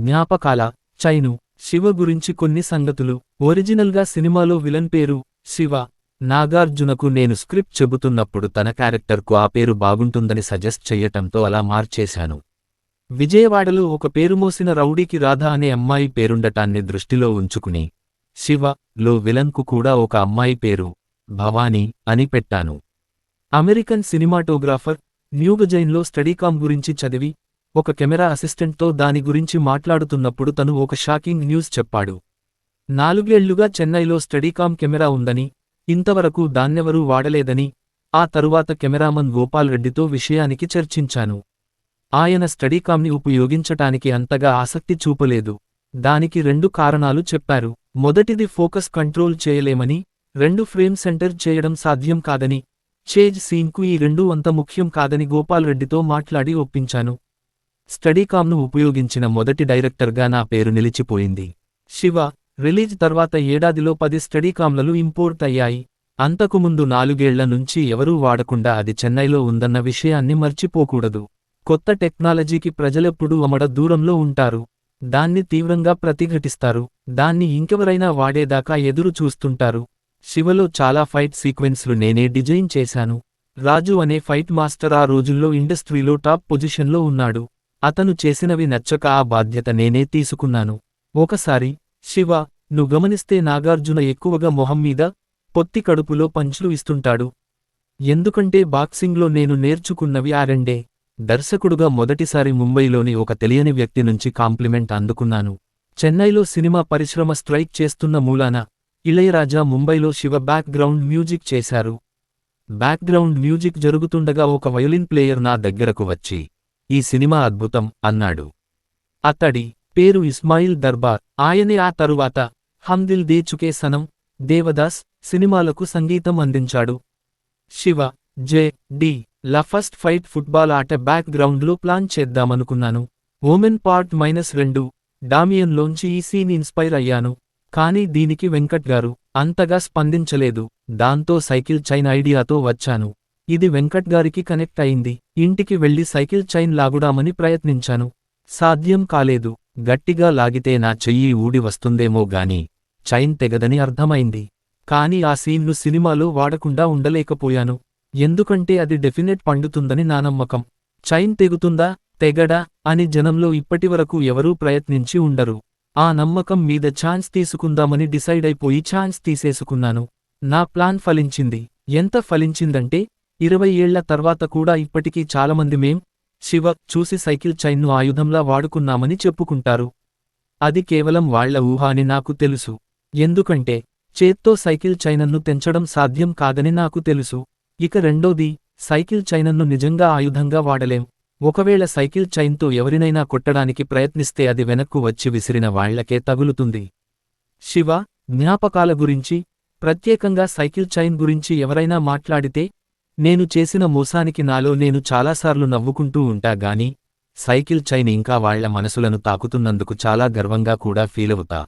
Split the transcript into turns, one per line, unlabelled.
జ్ఞాపకాల చైను శివ గురించి కొన్ని సంగతులు. ఒరిజినల్గా సినిమాలో విలన్ పేరు శివ. నాగార్జునకు నేను స్క్రిప్ట్ చెబుతున్నప్పుడు తన క్యారెక్టర్కు ఆ పేరు బాగుంటుందని సజెస్ట్ చెయ్యటంతో అలా మార్చేశాను. విజయవాడలో ఒక పేరుమోసిన రౌడీకి రాధ అనే అమ్మాయి పేరుండటాన్ని దృష్టిలో ఉంచుకుని శివ లో విలన్కు కూడా ఒక అమ్మాయి పేరు భవానీ అని పెట్టాను. అమెరికన్ సినిమాటోగ్రాఫర్ న్యూగజైన్లో స్టడీకామ్ గురించి చదివి ఒక కెమెరా అసిస్టెంట్తో దాని గురించి మాట్లాడుతున్నప్పుడు తను ఒక షాకింగ్ న్యూస్ చెప్పాడు. 4 ఏళ్లుగా చెన్నైలో స్టడీకామ్ కెమెరా ఉందని, ఇంతవరకు దాన్నెవరూ వాడలేదని. ఆ తరువాత కెమెరామన్ గోపాల్ రెడ్డితో విషయానికి చర్చించాను. ఆయన స్టడీకామ్ని ఉపయోగించటానికి అంతగా ఆసక్తి చూపలేదు. దానికి 2 కారణాలు చెప్పారు. మొదటిది ఫోకస్ కంట్రోల్ చేయలేమని, 2 ఫ్రేమ్ సెంటర్ చేయడం సాధ్యం కాదని. చేజ్ సీన్కు ఈ 2 అంత ముఖ్యం కాదని గోపాల్ రెడ్డితో మాట్లాడి ఒప్పించాను. స్టడీకామ్ను ఉపయోగించిన మొదటి డైరెక్టర్గా నా పేరు నిలిచిపోయింది. శివ రిలీజ్ తర్వాత ఏడాదిలో 10 స్టడీకామ్లలు ఇంపోర్ట్ అయ్యాయి. అంతకుముందు 4 ఏళ్ల నుంచి ఎవరూ వాడకుండా అది చెన్నైలో ఉందన్న విషయాన్ని మర్చిపోకూడదు. కొత్త టెక్నాలజీకి ప్రజలెప్పుడూ అమడ దూరంలో ఉంటారు. దాన్ని తీవ్రంగా ప్రతిఘటిస్తారు. దాన్ని ఇంకెవరైనా వాడేదాకా ఎదురు చూస్తుంటారు. శివలో చాలా ఫైట్ సీక్వెన్స్లు నేనే డిజైన్ చేశాను. రాజు అనే ఫైట్ మాస్టర్ ఆ రోజుల్లో ఇండస్ట్రీలో టాప్ పొజిషన్లో ఉన్నాడు. అతను చేసినవి నచ్చక ఆ బాధ్యత నేనే తీసుకున్నాను. ఒకసారి శివ ను గమనిస్తే నాగార్జున ఎక్కువగా మొహం మీద, పొత్తి కడుపులో పంచ్లు ఇస్తుంటాడు. ఎందుకంటే బాక్సింగ్లో నేను నేర్చుకున్నవి ఆ రెండే. దర్శకుడుగా మొదటిసారి ముంబైలోని ఒక తెలియని వ్యక్తి నుంచి కాంప్లిమెంట్ అందుకున్నాను. చెన్నైలో సినిమా పరిశ్రమ స్ట్రైక్ చేస్తున్న మూలాన ఇళయరాజా ముంబైలో శివ బ్యాక్గ్రౌండ్ మ్యూజిక్ చేశారు. బ్యాక్గ్రౌండ్ మ్యూజిక్ జరుగుతుండగా ఒక వయోలిన్ ప్లేయర్ నా దగ్గరకు వచ్చి ఈ సినిమా అద్భుతం అన్నాడు. అతడి పేరు ఇస్మాయిల్ దర్బార్. ఆయనే ఆ తరువాత హమ్ దిల్ దే చుకే సనం, దేవదాస్ సినిమాలకు సంగీతం అందించాడు. శివ జె.డి. ల ఫస్ట్ ఫైట్ ఫుట్బాల్ ఆట బ్యాక్గ్రౌండ్లో ప్లాన్ చేద్దామనుకున్నాను. ఓమెన్ పార్ట్ -2 డామియన్లోంచి ఈ సీన్ ఇన్స్పైర్ అయ్యాను. కానీ దీనికి వెంకట్ గారు అంతగా స్పందించలేదు. దాంతో సైకిల్ చైన్ ఐడియాతో వచ్చాను. ఇది వెంకట్ గారికి కనెక్ట్ అయింది. ఇంటికి వెళ్లి సైకిల్ చైన్ లాగుదామని ప్రయత్నించాను. సాధ్యం కాలేదు. గట్టిగా లాగితే నా చెయ్యి ఊడి వస్తుందేమో గాని చైన్ తెగదని అర్థమైంది. కాని ఆ సీన్ను సినిమాలో వాడకుండా ఉండలేకపోయాను. ఎందుకంటే అది డెఫినెట్ పండుతుందని నా నమ్మకం. చైన్ తెగుతుందా తెగడా అని జనంలో ఇప్పటివరకు ఎవరూ ప్రయత్నించి ఉండరు. ఆ నమ్మకం మీద ఛాన్స్ తీసుకుందామని డిసైడ్ అయిపోయి ఛాన్స్ తీసేసుకున్నాను. నా ప్లాన్ ఫలించింది. ఎంత ఫలించిందంటే 20 ఏళ్ల తర్వాత కూడా ఇప్పటికీ చాలామంది మేం శివ చూసి సైకిల్ చైన్ను ఆయుధంలా వాడుకున్నామని చెప్పుకుంటారు. అది కేవలం వాళ్ల ఊహ అని నాకు తెలుసు. ఎందుకంటే చేత్తో సైకిల్ చైనన్ను తెంచడం సాధ్యం కాదని నాకు తెలుసు. ఇక రెండోది, సైకిల్ చైనన్ను నిజంగా ఆయుధంగా వాడలేం. ఒకవేళ సైకిల్ చైన్తో ఎవరినైనా కొట్టడానికి ప్రయత్నిస్తే అది వెనక్కు వచ్చి విసిరిన వాళ్లకే తగులుతుంది. శివ జ్ఞాపకాల గురించి, ప్రత్యేకంగా సైకిల్ చైన్ గురించి ఎవరైనా మాట్లాడితే నేను చేసిన మోసానికి నాలో నేను చాలాసార్లు నవ్వుకుంటూ ఉంటా గాని సైకిల్ చైన్ ఇంకా వాళ్ల మనసులను తాకుతున్నందుకు చాలా గర్వంగా కూడా ఫీలవుతా.